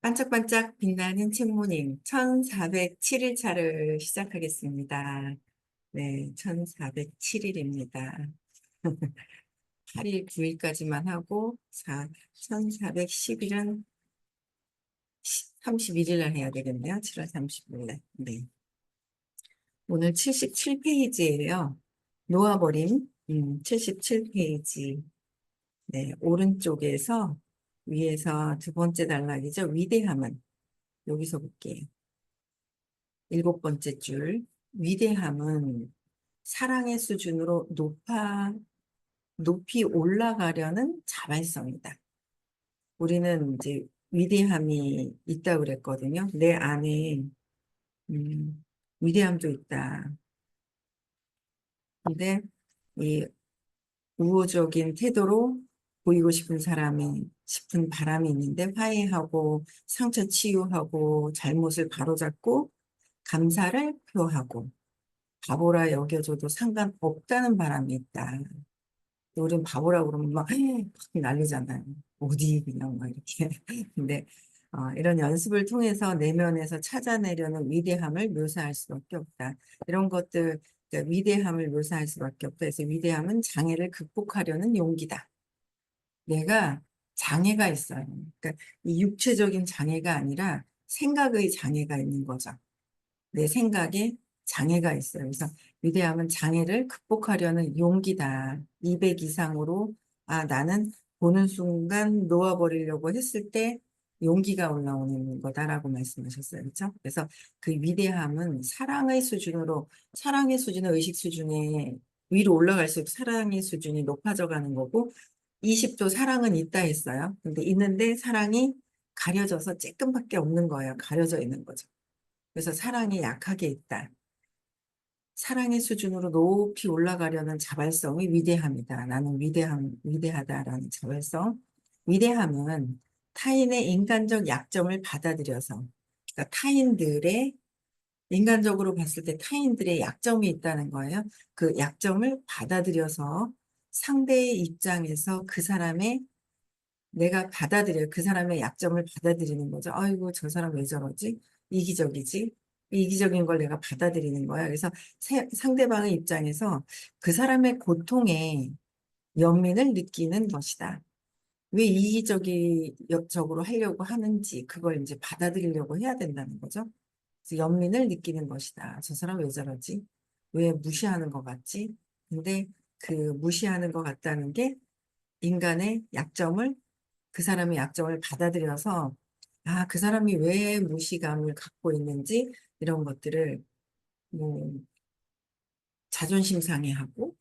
반짝반짝 빛나는 책모닝 1407일차를 시작하겠습니다. 네, 1407일입니다. 8일, 9일까지만 하고 1410일은 31일 날 해야 되겠네요. 7월 30일 날. 네. 오늘 77페이지예요. 놓아버림 77페이지. 네, 오른쪽에서 위에서 두 번째 단락이죠. 위대함은 여기서 볼게요. 일곱 번째 줄, 위대함은 사랑의 수준으로 높이 올라가려는 자발성이다. 우리는 이제 위대함이 있다고 그랬거든요. 내 안에, 위대함도 있다. 근데 이 우호적인 태도로 보이고 싶은 바람이 있는데 화해하고 상처 치유하고 잘못을 바로잡고 감사를 표하고 바보라 여겨줘도 상관없다는 바람이 있다. 우린 바보라고 그러면 막 난리잖아요. 어디 그냥 막 이렇게. 근데 이런 연습을 통해서 내면에서 찾아내려는 위대함을 묘사할 수밖에 없다. 이런 것들, 그러니까 위대함을 묘사할 수밖에 없다. 그래서 위대함은 장애를 극복하려는 용기다. 내가 장애가 있어요. 그러니까 이 육체적인 장애가 아니라 생각의 장애가 있는 거죠. 내 생각에 장애가 있어요. 그래서 위대함은 장애를 극복하려는 용기다. 200 이상으로 나는 보는 순간 놓아버리려고 했을 때 용기가 올라오는 거다라고 말씀하셨어요. 그렇죠? 그래서 그 위대함은 사랑의 수준은 의식 수준에 위로 올라갈수록 사랑의 수준이 높아져 가는 거고 20도 사랑은 있다 했어요. 근데 있는데 사랑이 가려져서 쬐끔밖에 없는 거예요. 가려져 있는 거죠. 그래서 사랑이 약하게 있다. 사랑의 수준으로 높이 올라가려는 자발성이 위대함이다. 나는 위대하다라는 자발성. 위대함은 타인의 인간적 약점을 받아들여서, 그러니까 인간적으로 봤을 때 타인들의 약점이 있다는 거예요. 그 약점을 받아들여서 상대의 입장에서 그 사람의 약점을 받아들이는 거죠. 아이고, 저 사람 왜 저러지? 이기적이지? 이기적인 걸 내가 받아들이는 거야. 그래서 상대방의 입장에서 그 사람의 고통에 연민을 느끼는 것이다. 왜 이기적으로 하려고 하는지 그걸 이제 받아들이려고 해야 된다는 거죠. 그래서 연민을 느끼는 것이다. 저 사람 왜 저러지? 왜 무시하는 것 같지? 근데 그 무시하는 것 같다는 게 인간의 약점을 그 사람의 약점을 받아들여서 그 사람이 왜 무시감을 갖고 있는지 이런 것들을 뭐 자존심 상해하고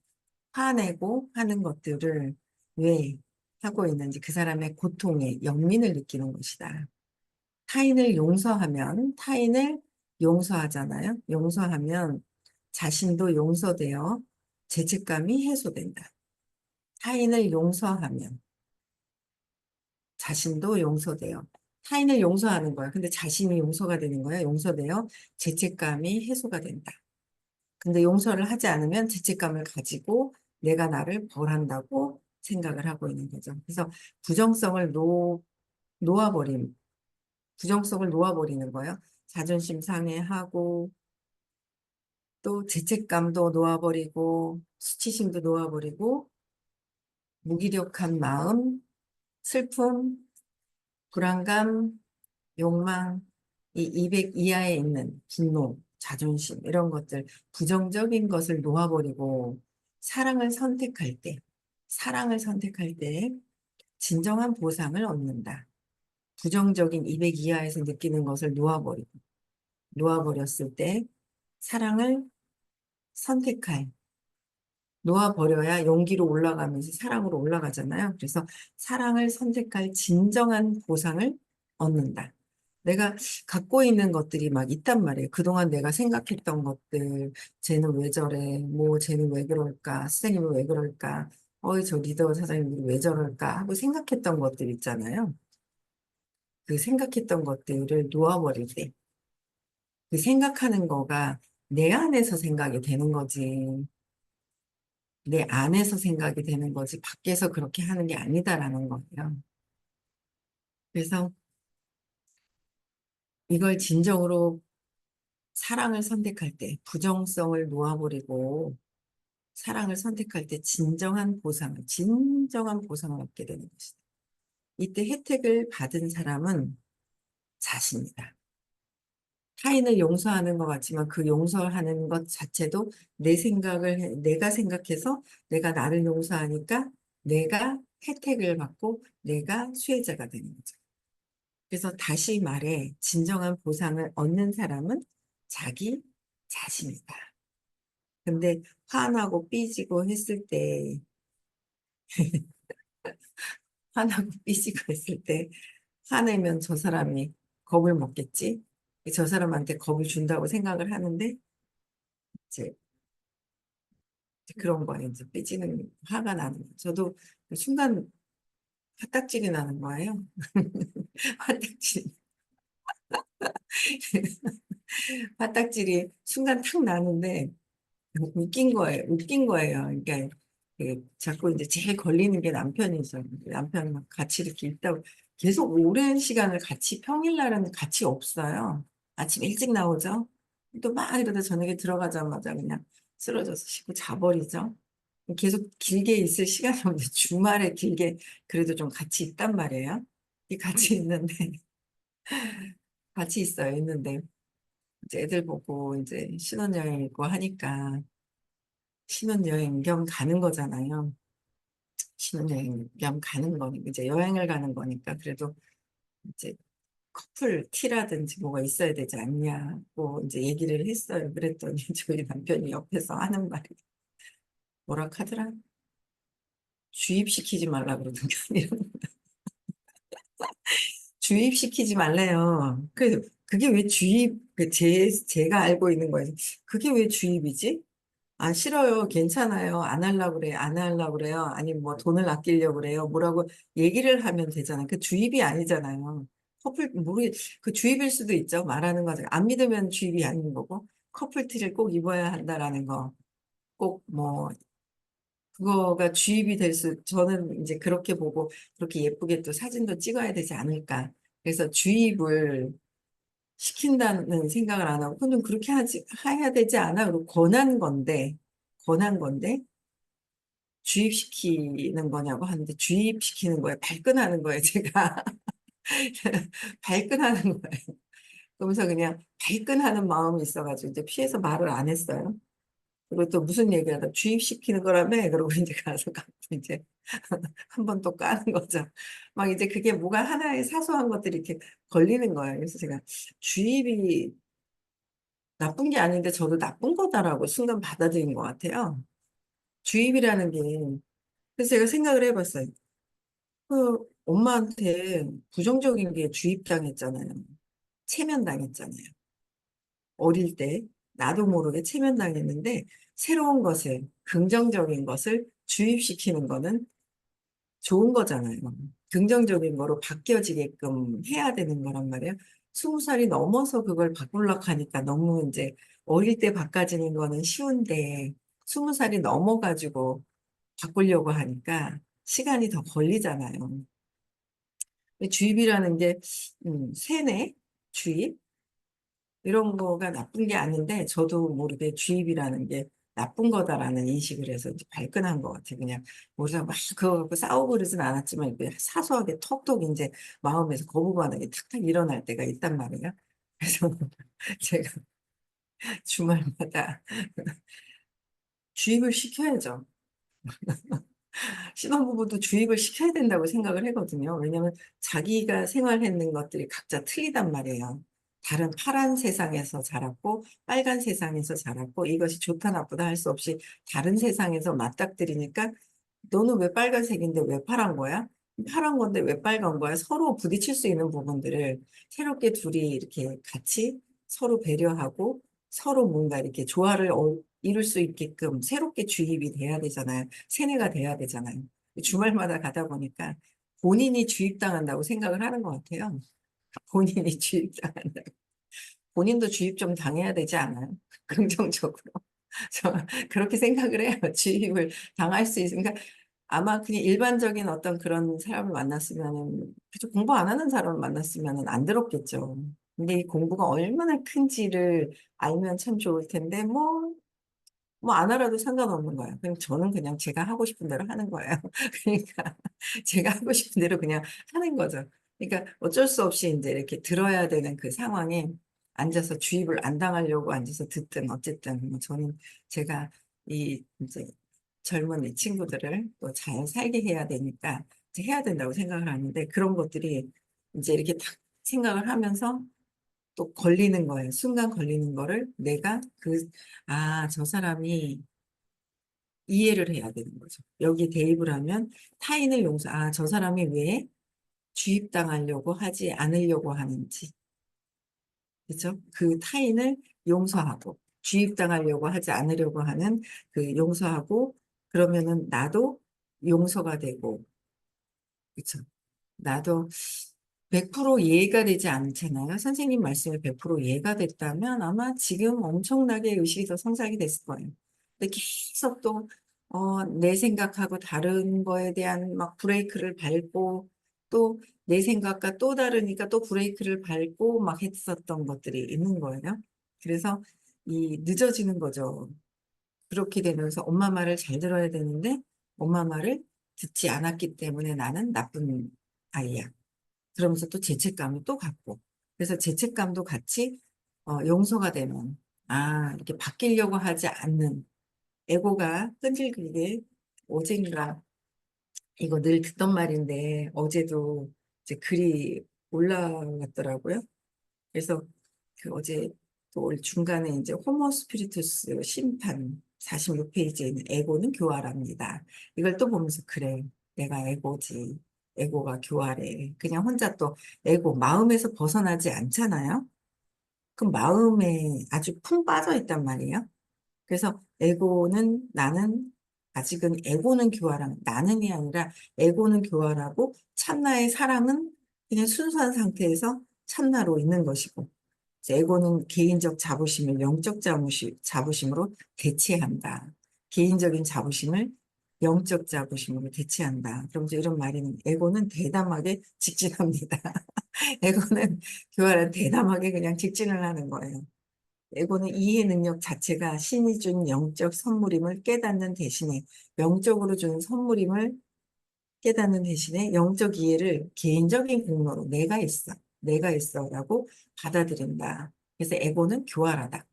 화내고 하는 것들을 왜 하고 있는지 그 사람의 고통에 연민을 느끼는 것이다. 타인을 용서하잖아요. 용서하면 자신도 용서되어 죄책감이 해소된다. 타인을 용서하면 자신도 용서돼요. 타인을 용서하는 거야. 근데 자신이 용서가 되는 거야. 용서되어 죄책감이 해소가 된다. 근데 용서를 하지 않으면 죄책감을 가지고 내가 나를 벌한다고 생각을 하고 있는 거죠. 그래서 부정성을 놓아버림, 부정성을 놓아버리는 거예요. 자존심 상해하고 또 죄책감도 놓아버리고 수치심도 놓아버리고 무기력한 마음, 슬픔, 불안감, 욕망, 이 200 이하에 있는 분노, 자존심, 이런 것들, 부정적인 것을 놓아버리고 사랑을 선택할 때 진정한 보상을 얻는다. 부정적인 200 이하에서 느끼는 것을 놓아버렸을 때 사랑을 선택할, 놓아버려야 용기로 올라가면서 사랑으로 올라가잖아요. 그래서 사랑을 선택할 진정한 보상을 얻는다. 내가 갖고 있는 것들이 막 있단 말이에요. 그동안 내가 생각했던 것들, 쟤는 왜 저래? 뭐, 쟤는 왜 그럴까? 선생님은 왜 그럴까? 저 리더 사장님이 왜 저럴까? 하고 생각했던 것들 있잖아요. 그 생각했던 것들을 놓아버릴 때, 그 생각하는 거가 내 안에서 생각이 되는 거지. 내 안에서 생각이 되는 거지 밖에서 그렇게 하는 게 아니다라는 거예요. 그래서 이걸 진정으로 사랑을 선택할 때 부정성을 놓아버리고 사랑을 선택할 때 진정한 보상을 얻게 되는 것이다. 이때 혜택을 받은 사람은 자신이다. 타인을 용서하는 것 같지만 그 용서하는 것 자체도 내가 생각해서 내가 나를 용서하니까 내가 혜택을 받고 내가 수혜자가 되는 거죠. 그래서 다시 말해 진정한 보상을 얻는 사람은 자기 자신이다. 근데 화나고 삐지고 했을 때, 화나고 삐지고 했을 때, 화내면 저 사람이 겁을 먹겠지? 저 사람한테 겁을 준다고 생각을 하는데, 이제 그런 거예요. 이제 삐지는, 화가 나는 거. 저도 그 순간 화딱질이 나는 거예요. 화딱질, 화딱질이 순간 탁 나는데, 웃긴 거예요. 웃긴 거예요. 그러니까 자꾸 이제 제일 걸리는 게 남편이죠. 남편과 같이 이렇게 있다고 계속 오랜 시간을 같이 평일날은 같이 없어요. 아침 일찍 나오죠. 또 막 이러다 저녁에 들어가자마자 그냥 쓰러져서 씻고 자버리죠. 계속 길게 있을 시간이 없는데 주말에 길게 그래도 좀 같이 있단 말이에요. 이 같이 있는데 같이 있어요. 있는데 이제 애들 보고 이제 신혼여행이고 하니까 신혼여행 겸 가는 거잖아요. 신혼여행 겸 가는 거니까, 이제 여행을 가는 거니까, 그래도 이제 커플 티라든지 뭐가 있어야 되지 않냐고 이제 얘기를 했어요. 그랬더니 저희 남편이 옆에서 하는 말이 뭐라 하더라? 주입시키지 말라 그러던가. 주입시키지 말래요. 그게 왜 제가 알고 있는 거예요. 그게 왜 주입이지? 아, 싫어요. 괜찮아요. 안 하려고 그래. 안 하려고 그래요. 아니, 뭐, 돈을 아끼려고 그래요. 뭐라고 얘기를 하면 되잖아요. 그 주입이 아니잖아요. 그 주입일 수도 있죠. 말하는 거죠. 안 믿으면 주입이 아닌 거고, 커플티를 꼭 입어야 한다라는 거. 꼭 뭐, 그거가 주입이 저는 이제 그렇게 보고, 그렇게 예쁘게 또 사진도 찍어야 되지 않을까. 그래서 주입을 시킨다는 생각을 안 하고, 그럼 그렇게 해야 되지 않아? 그리고 권한 건데, 주입시키는 거냐고 하는데, 주입시키는 거예요. 발끈하는 거예요, 제가. 발끈하는 거예요. 그러면서 그냥 발끈하는 마음이 있어가지고, 이제 피해서 말을 안 했어요. 그리고 또 무슨 얘기하다 주입시키는 거라며, 그러고 이제 가서 갖고 이제 한 번 또 까는 거죠. 막 이제 그게 뭐가 하나의 사소한 것들이 이렇게 걸리는 거예요. 그래서 제가 주입이 나쁜 게 아닌데 저도 나쁜 거다라고 순간 받아들인 것 같아요. 주입이라는 게. 그래서 제가 생각을 해봤어요. 그 엄마한테 부정적인 게 주입당했잖아요. 체면당했잖아요. 어릴 때 나도 모르게 체면당했는데 새로운 것을, 긍정적인 것을 주입시키는 거는 좋은 거잖아요. 긍정적인 거로 바뀌어지게끔 해야 되는 거란 말이에요. 20살이 넘어서 그걸 바꾸려고 하니까 너무 이제 어릴 때 바꿔지는 거는 쉬운데 20살이 넘어가지고 바꾸려고 하니까 시간이 더 걸리잖아요. 주입이라는 게 세뇌, 주입 이런 거가 나쁜 게 아닌데 저도 모르게 주입이라는 게 나쁜 거다라는 인식을 해서 이제 발끈한 것 같아요. 그냥 우리가 막 그거 갖고 싸우고 그러진 않았지만 이게 사소하게 톡톡 이제 마음에서 거부반응이 탁탁 일어날 때가 있단 말이에요. 그래서 제가 주말마다 주입을 시켜야죠. 신혼부부도 주입을 시켜야 된다고 생각을 하거든요. 왜냐하면 자기가 생활했는 것들이 각자 틀리단 말이에요. 다른 파란 세상에서 자랐고 빨간 세상에서 자랐고 이것이 좋다 나쁘다 할 수 없이 다른 세상에서 맞닥뜨리니까 너는 왜 빨간색인데 왜 파란 거야? 파란 건데 왜 빨간 거야? 서로 부딪힐 수 있는 부분들을 새롭게 둘이 이렇게 같이 서로 배려하고 서로 뭔가 이렇게 조화를 이룰 수 있게끔 새롭게 주입이 돼야 되잖아요. 세뇌가 돼야 되잖아요. 주말마다 가다 보니까 본인이 주입당한다고 생각을 하는 것 같아요. 본인이 주입당한다고. 본인도 주입 좀 당해야 되지 않아요? 긍정적으로. 저 그렇게 생각을 해요. 주입을 당할 수 있으니까 아마 그냥 일반적인 어떤 그런 사람을 만났으면은 그저 공부 안 하는 사람을 만났으면은 안 들었겠죠. 근데 이 공부가 얼마나 큰지를 알면 참 좋을 텐데, 뭐 안 알아도 상관없는 거예요. 그럼 저는 그냥 제가 하고 싶은 대로 하는 거예요. 그러니까 제가 하고 싶은 대로 그냥 하는 거죠. 그러니까 어쩔 수 없이 이제 이렇게 들어야 되는 그 상황에 앉아서 주입을 안 당하려고 앉아서 듣든 어쨌든 뭐 저는 제가 이 이제 젊은 이 친구들을 또 잘 살게 해야 되니까 이제 해야 된다고 생각을 하는데 그런 것들이 이제 이렇게 딱 생각을 하면서 또 걸리는 거예요. 순간 걸리는 거를 내가 저 사람이 이해를 해야 되는 거죠. 여기 대입을 하면 타인을 저 사람이 왜 주입당하려고 하지 않으려고 하는지, 그죠? 그 타인을 용서하고, 주입당하려고 하지 않으려고 하는 그 용서하고, 그러면은 나도 용서가 되고, 그죠? 나도 100% 이해가 되지 않잖아요. 선생님 말씀이 100% 이해가 됐다면 아마 지금 엄청나게 의식이 더 성장이 됐을 거예요. 근데 계속 또, 내 생각하고 다른 거에 대한 막 브레이크를 밟고 또 내 생각과 또 다르니까 또 브레이크를 밟고 막 했었던 것들이 있는 거예요. 그래서 늦어지는 거죠. 그렇게 되면서 엄마 말을 잘 들어야 되는데 엄마 말을 듣지 않았기 때문에 나는 나쁜 아이야. 그러면서 또 죄책감을 또 갖고. 그래서 죄책감도 같이 용서가 되면, 이렇게 바뀌려고 하지 않는 에고가 끈질기게 어젠가 이거 늘 듣던 말인데 어제도 이제 글이 올라왔더라고요. 그래서 그 어제 또 중간에 이제 호모 스피리투스 심판 46페이지에 있는 에고는 교활합니다. 이걸 또 보면서 그래, 내가 에고지. 에고가 교활해. 그냥 혼자 또 에고 마음에서 벗어나지 않잖아요. 그 마음에 아주 푹 빠져 있단 말이에요. 그래서 나는 아직은 에고는 교활한 나는이 아니라 에고는 교활하고 참나의 사랑은 그냥 순수한 상태에서 참나로 있는 것이고 이제 에고는 개인적 자부심을 영적 자부심으로 대체한다. 개인적인 자부심을 영적 자부심으로 대체한다. 그럼 이제 이런 말이는 에고는 대담하게 직진합니다. 에고는 교활한 대담하게 그냥 직진을 하는 거예요. 에고는 이해 능력 자체가 신이 준 영적 선물임을 깨닫는 대신에 영적으로 준 선물임을 깨닫는 대신에 영적 이해를 개인적인 공로로 내가 있어라고 받아들인다. 그래서 에고는 교활하다.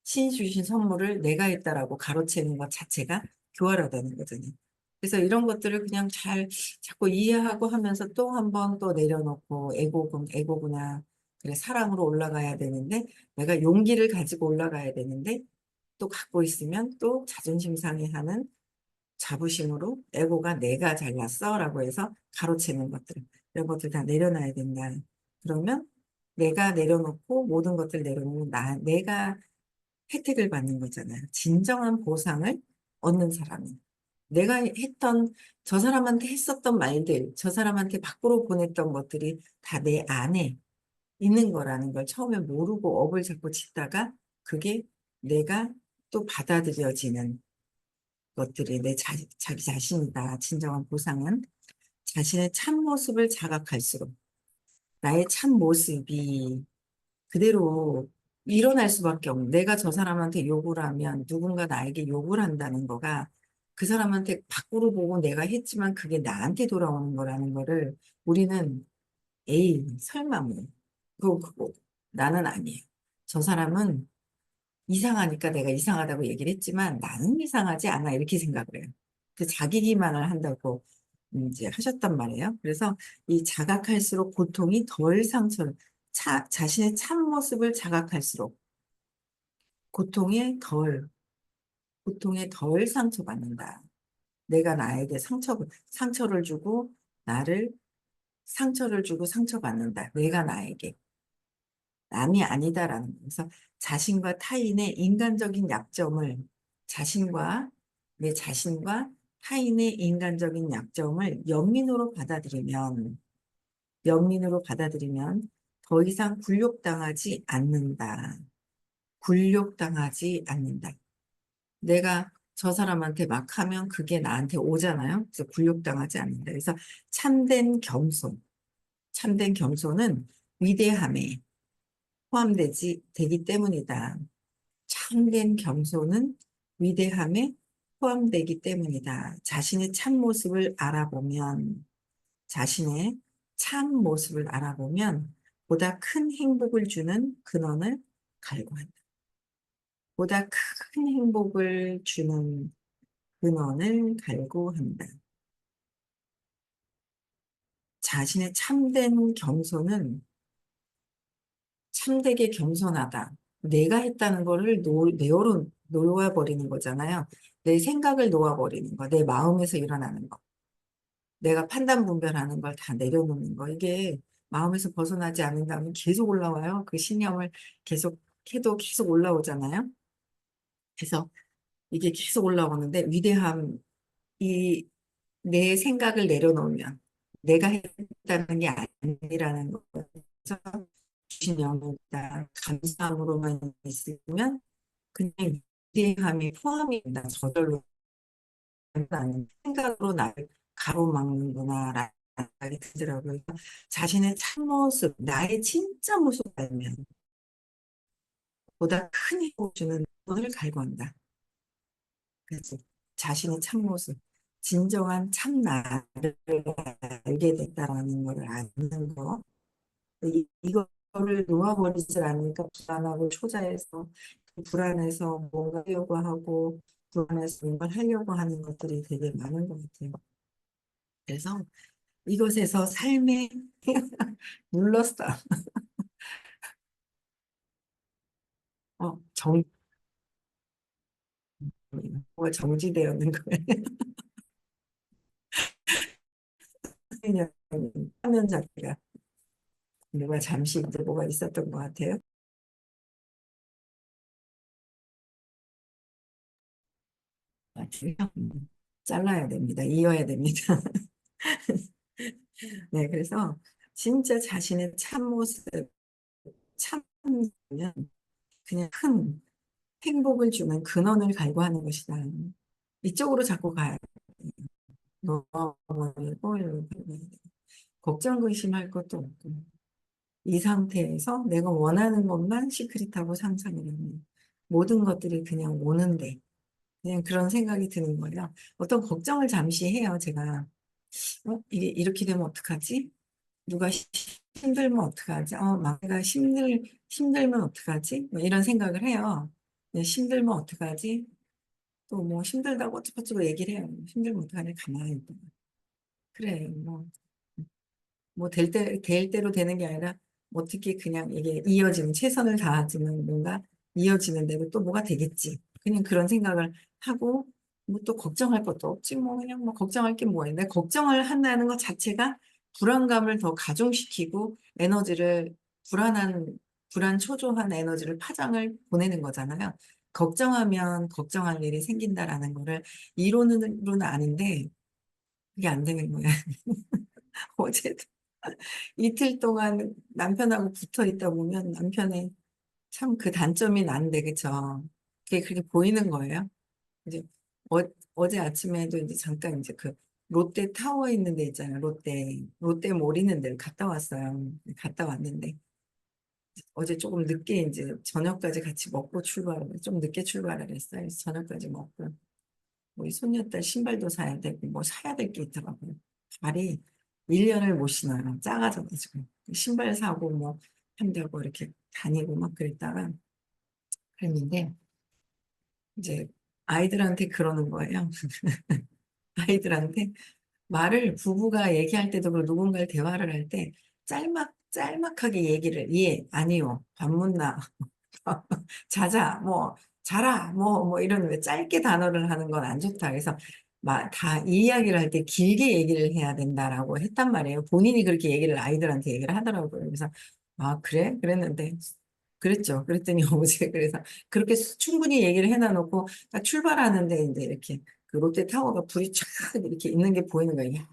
신이 주신 선물을 내가 있다라고 가로채는 것 자체가 교활하다는 거잖아요. 그래서 이런 것들을 그냥 자꾸 이해하고 하면서 또 한 번 또 내려놓고 에고구나. 그래, 사랑으로 올라가야 되는데 내가 용기를 가지고 올라가야 되는데 또 갖고 있으면 또 자존심 상해하는 자부심으로 에고가 내가 잘났어라고 해서 가로채는 것들 이런 것들 다 내려놔야 된다. 그러면 내가 내려놓고 모든 것들 내려놓으면 내가 혜택을 받는 거잖아요. 진정한 보상을 얻는 사람이. 내가 했던 저 사람한테 했었던 말들, 저 사람한테 밖으로 보냈던 것들이 다 내 안에 있는 거라는 걸 처음에 모르고 업을 잡고 짓다가 그게 내가 또 받아들여지는 것들이 자기 자신이다. 진정한 보상은 자신의 참모습을 자각할수록 나의 참모습이 그대로 일어날 수밖에 없는 내가 저 사람한테 욕을 하면 누군가 나에게 욕을 한다는 거가 그 사람한테 밖으로 보고 내가 했지만 그게 나한테 돌아오는 거라는 거를 우리는 에이 설마 뭐 그거 나는 아니에요. 저 사람은 이상하니까 내가 이상하다고 얘기를 했지만 나는 이상하지 않아 이렇게 생각을 해요. 그 자기 기만을 한다고 이제 하셨단 말이에요. 그래서 이 자각할수록 고통이 덜 자신의 참모습을 자각할수록 고통에 덜, 고통에 덜 상처받는다. 내가 나에게 상처를 주고 나를 상처를 주고 상처받는다. 내가 나에게. 남이 아니다라는 거에서 자신과 타인의 인간적인 약점을 자신과 내 자신과 타인의 인간적인 약점을 연민으로 받아들이면 더 이상 굴욕당하지 않는다. 굴욕당하지 않는다. 내가 저 사람한테 막 하면 그게 나한테 오잖아요. 그래서 굴욕당하지 않는다. 그래서 참된 겸손, 참된 겸손은 위대함에 되기 때문이다. 참된 겸손은 위대함에 포함되기 때문이다. 자신의 참 모습을 알아보면 보다 큰 행복을 주는 근원을 갈구한다. 보다 큰 행복을 주는 근원을 갈구한다. 자신의 참된 겸손은 참되게 겸손하다. 내가 했다는 거를 놓아버리는 거잖아요. 내 생각을 놓아버리는 거, 내 마음에서 일어나는 거, 내가 판단 분별하는 걸 다 내려놓는 거. 이게 마음에서 벗어나지 않는다면 계속 올라와요. 그 신념을 계속 해도 계속 올라오잖아요. 그래서 이게 계속 올라오는데 이 내 생각을 내려놓으면 내가 했다는 게 아니라는 거죠. 주신 영이다. 감사함으로만 있으면 그냥 위대함이 포함이 된다. 저절로 나는 생각으로 나를 가로막는구나 라는 생각이 들더라고요. 자신의 참모습, 나의 진짜 모습 알면 보다 큰 힘을 주는 것을 갈구한다. 그래서 자신의 참모습, 진정한 참나를 알게 됐다라는 걸 아는 거. 이거를 놓아버리지 않으니까 불안하고 초자해서 그 불안해서 뭔가 하려고 하고 불안해서 뭔가 하려고 하는 것들이 되게 많은 것 같아요. 그래서 이것에서 삶의 눌렀어. 뭐가 정지되어 있는 거예요. 화면 자체가 누가 잠시 이제 뭐가 있었던 것 같아요. 아, 잘라야 됩니다. 이어야 됩니다. 네, 그래서 진짜 자신의 참모습, 참으면 그냥 큰 행복을 주는 근원을 갈구하는 것이다. 이쪽으로 자꾸 가야 넣어버리고 걱정 근심할 것도 없고 이 상태에서 내가 원하는 것만 시크릿하고 상상을 하는 모든 것들이 그냥 오는데 그냥 그런 생각이 드는 거예요. 어떤 걱정을 잠시 해요. 제가 이게 이렇게 되면 어떡하지? 누가 힘들면 어떡하지? 내가 힘들면 어떡하지? 뭐 이런 생각을 해요. 네, 힘들면 어떡하지? 또 뭐 힘들다고 어쩌고저쩌고 얘기를 해요. 힘들면 어떡하냐? 가만히 있다. 그래, 될 대로 되는 게 아니라 어떻게 그냥 이게 이어지는, 최선을 다하지만 뭔가 이어지는 대로 또 뭐가 되겠지. 그냥 그런 생각을 하고, 뭐 또 걱정할 것도 없지. 뭐 그냥 뭐 걱정할 게 뭐야. 근데 걱정을 한다는 것 자체가 불안감을 더 가중시키고 불안한, 불안 초조한 에너지를 파장을 보내는 거잖아요. 걱정하면 걱정할 일이 생긴다라는 거를 이론으로는 아는데, 그게 안 되는 거야. 어제도 이틀 동안 남편하고 붙어 있다 보면 남편의 참 그 단점이 난데, 그쵸? 그게 그렇게 보이는 거예요. 이제 어, 어제 아침에도 이제 잠깐 이제 그 롯데 타워 있는 데 있잖아요. 롯데몰 있는 데를 갔다 왔어요. 갔다 왔는데 어제 조금 늦게 이제 저녁까지 같이 먹고 좀 늦게 출발을 했어요. 그래서 저녁까지 먹고 우리 손녀딸 신발도 사야 되고 뭐 사야 될 게 있더라고요. 발이 1년을 못 신어요. 작아져가지고 신발 사고 뭐 한다고 이렇게 다니고 막 그랬다가 그랬는데 이제 아이들한테 그러는 거예요. 아이들한테 부부가 얘기할 때도 그렇고 누군가를 대화를 할 때 짤막하게 얘기를 아니요, 밥 묻나, 자자, 뭐, 자라, 뭐, 이런 왜 짧게 단어를 하는 건 안 좋다. 그래서 이 이야기를 할 때 길게 얘기를 해야 된다라고 했단 말이에요. 본인이 그렇게 아이들한테 얘기를 하더라고요. 그래서, 그래? 그랬는데, 그랬죠. 그랬더니 어제 그래서 그렇게 충분히 얘기를 해놔놓고 딱 출발하는데 이제 이렇게 그 롯데타워가 불이 쫙 이렇게 있는 게 보이는 거예요. 야,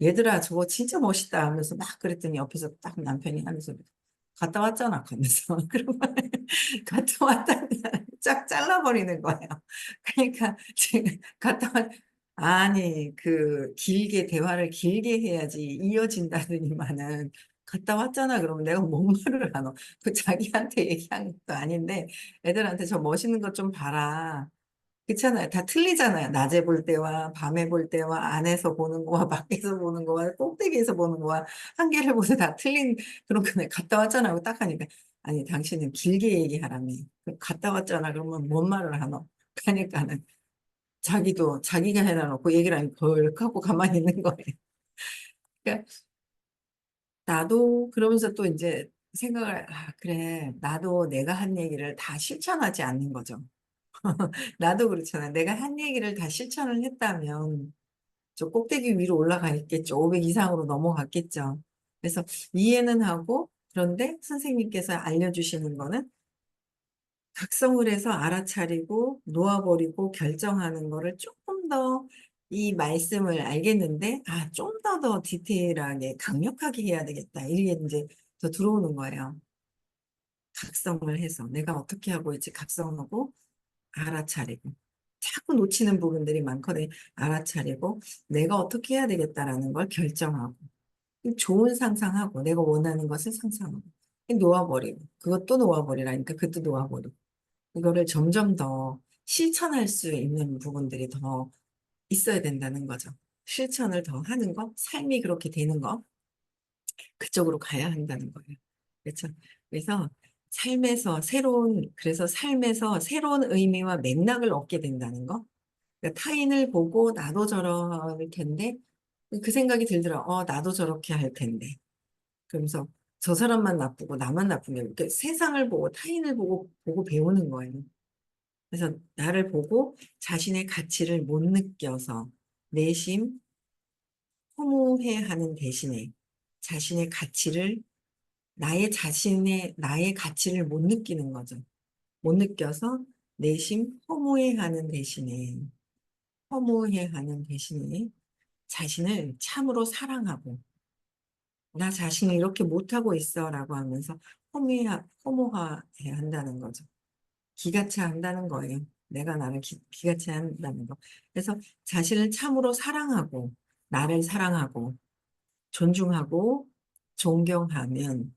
얘들아, 저거 진짜 멋있다 하면서 막 그랬더니 옆에서 딱 남편이 하는 소리. 갔다 왔잖아, 하면서. 그러면 갔다 왔다니 쫙 잘라버리는 거예요. 그러니까 지금 아니, 대화를 길게 해야지 이어진다더니만은 갔다 왔잖아. 그러면 내가 뭔 말을 하노? 그 자기한테 얘기한 것도 아닌데 애들한테 저 멋있는 것 좀 봐라. 그렇잖아요. 다 틀리잖아요. 낮에 볼 때와 밤에 볼 때와 안에서 보는 거와 밖에서 보는 거와 꼭대기에서 보는 거와 한계를 보서 다 틀린 그런 거네. 갔다 왔잖아 하고 딱 하니까 아니 당신은 길게 얘기하라며. 갔다 왔잖아 그러면 뭔 말을 하노? 그러니까는 자기도 자기가 해놔 놓고 얘기를 하니 걸 하고 가만히 있는 거예요. 그러니까 나도 그러면서 또 이제 생각을 그래 나도 내가 한 얘기를 다 실천하지 않는 거죠. 나도 그렇잖아요. 내가 한 얘기를 다 실천을 했다면 저 꼭대기 위로 올라가 있겠죠. 500 이상으로 넘어갔겠죠. 그래서 이해는 하고 그런데 선생님께서 알려주시는 거는 각성을 해서 알아차리고 놓아버리고 결정하는 거를 조금 더 이 말씀을 알겠는데 좀 더 디테일하게 강력하게 해야 되겠다. 이게 이제 더 들어오는 거예요. 각성을 해서 내가 어떻게 하고 있지 각성하고 알아차리고 자꾸 놓치는 부분들이 많거든요. 알아차리고 내가 어떻게 해야 되겠다라는 걸 결정하고 좋은 상상하고 내가 원하는 것을 상상하고 놓아버리고 그것도 놓아버리라니까 그것도 놓아버리고 이거를 점점 더 실천할 수 있는 부분들이 더 있어야 된다는 거죠. 실천을 더 하는 거, 삶이 그렇게 되는 거, 그쪽으로 가야 한다는 거예요. 그렇죠? 그래서 그래서 삶에서 새로운 의미와 맥락을 얻게 된다는 거. 그러니까 타인을 보고 나도 저럴 텐데, 그 생각이 들더라. 나도 저렇게 할 텐데. 그러면서 저 사람만 나쁘고 나만 나쁜 게, 이렇게 세상을 보고 타인을 보고 배우는 거예요. 그래서 나를 보고 자신의 가치를 못 느껴서 내심 허무해하는 대신에 자신의 가치를 나의 가치를 못 느끼는 거죠. 못 느껴서 내심 허무해하는 대신에 자신을 참으로 사랑하고 나 자신을 이렇게 못하고 있어라고 하면서 허무해 한다는 거죠. 기가 차 한다는 거예요. 내가 나를 기가 차 한다는 거. 그래서 자신을 참으로 사랑하고 나를 사랑하고 존중하고 존경하면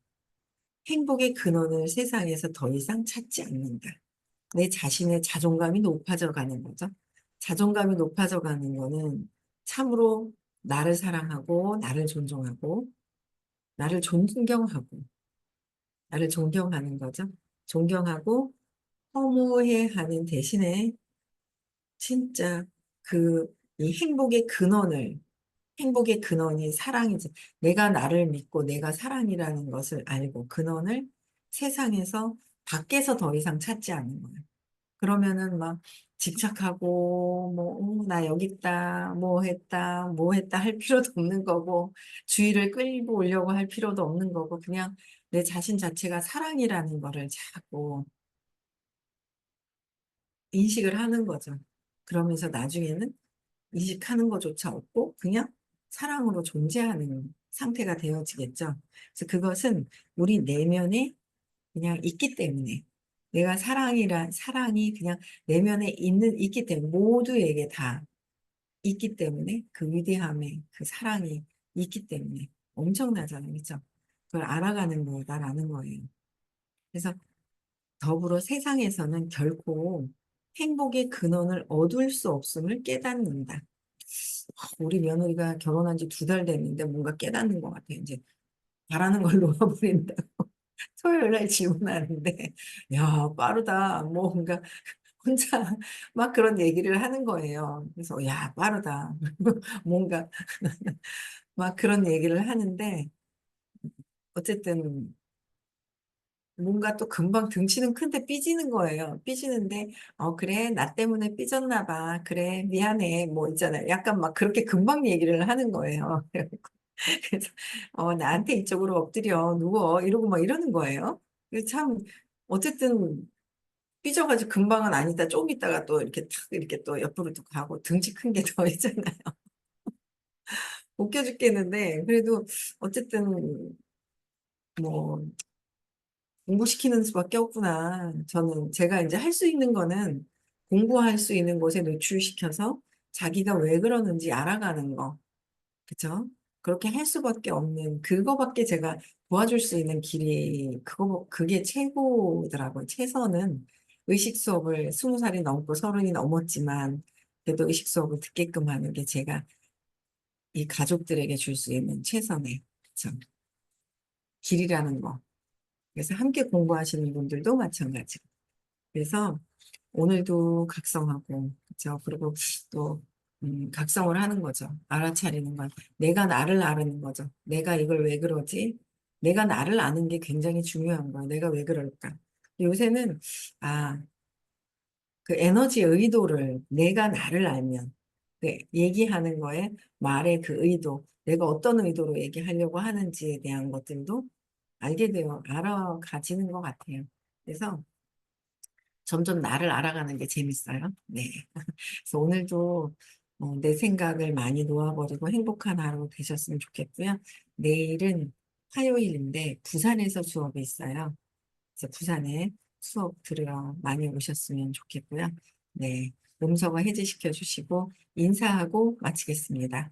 행복의 근원을 세상에서 더 이상 찾지 않는다. 내 자신의 자존감이 높아져 가는 거죠. 자존감이 높아져 가는 거는 참으로 나를 사랑하고, 나를 존중하고, 나를 존경하고, 나를 존경하는 거죠. 존경하고, 허무해하는 대신에 진짜 이 행복의 근원이 사랑이지. 내가 나를 믿고 내가 사랑이라는 것을 알고 근원을 세상에서 밖에서 더 이상 찾지 않는 거예요. 그러면은 막 집착하고 나 여기 있다 뭐 했다 할 필요도 없는 거고 주의를 끌고 오려고 할 필요도 없는 거고 그냥 내 자신 자체가 사랑이라는 거를 자꾸 인식을 하는 거죠. 그러면서 나중에는 인식하는 것조차 없고 그냥 사랑으로 존재하는 상태가 되어지겠죠. 그래서 그것은 우리 내면에 그냥 있기 때문에 내가 사랑이 그냥 내면에 있기 때문에 모두에게 다 있기 때문에 그 위대함에 그 사랑이 있기 때문에 엄청나잖아요. 그렇죠? 그걸 알아가는 거다라는 거예요. 그래서 더불어 세상에서는 결코 행복의 근원을 얻을 수 없음을 깨닫는다. 우리 며느리가 결혼한 지 2달 됐는데 뭔가 깨닫는 것 같아요. 이제 바라는 걸 놓아버린다. 토요일 날 질문하는데, 야, 빠르다. 뭔가 혼자 막 그런 얘기를 하는 거예요. 그래서, 야, 빠르다. 뭔가 막 그런 얘기를 하는데, 어쨌든 뭔가 또 금방 등치는 큰데 삐지는 거예요. 삐지는데, 그래, 나 때문에 삐졌나 봐. 그래, 미안해. 뭐 있잖아요. 약간 막 그렇게 금방 얘기를 하는 거예요. 그래서, 나한테 이쪽으로 엎드려, 누워. 이러고 막 이러는 거예요. 그래서 참, 어쨌든 삐져가지고 금방은 아니다. 조금 있다가 또 이렇게 탁, 이렇게 또 옆으로 또 가고 등치 큰 게 더 있잖아요. 웃겨 죽겠는데, 그래도 어쨌든 뭐, 공부시키는 수밖에 없구나. 저는 제가 이제 할 수 있는 거는 공부할 수 있는 곳에 노출시켜서 자기가 왜 그러는지 알아가는 거. 그쵸? 그렇게 할 수밖에 없는 그거밖에 제가 도와줄 수 있는 길이 그게 최고더라고요. 최선은 의식 수업을 20살이 넘고 30이 넘었지만 그래도 의식 수업을 듣게끔 하는 게 제가 이 가족들에게 줄 수 있는 최선의 참 길이라는 거. 그래서 함께 공부하시는 분들도 마찬가지고. 그래서 오늘도 각성하고, 그죠? 그리고 또, 각성을 하는 거죠. 알아차리는 건. 내가 나를 아는 거죠. 내가 이걸 왜 그러지? 내가 나를 아는 게 굉장히 중요한 거예요. 내가 왜 그럴까? 요새는, 아, 그 에너지의 의도를 내가 나를 알면, 네, 얘기하는 거에 말의 그 의도, 내가 어떤 의도로 얘기하려고 하는지에 대한 것들도 알게 되어, 알아가지는 것 같아요. 그래서 점점 나를 알아가는 게 재밌어요. 네. 그래서 오늘도 내 생각을 많이 놓아버리고 행복한 하루 되셨으면 좋겠고요. 내일은 화요일인데 부산에서 수업이 있어요. 그래서 부산에 수업 들으러 많이 오셨으면 좋겠고요. 네. 음성어 해제시켜 주시고 인사하고 마치겠습니다.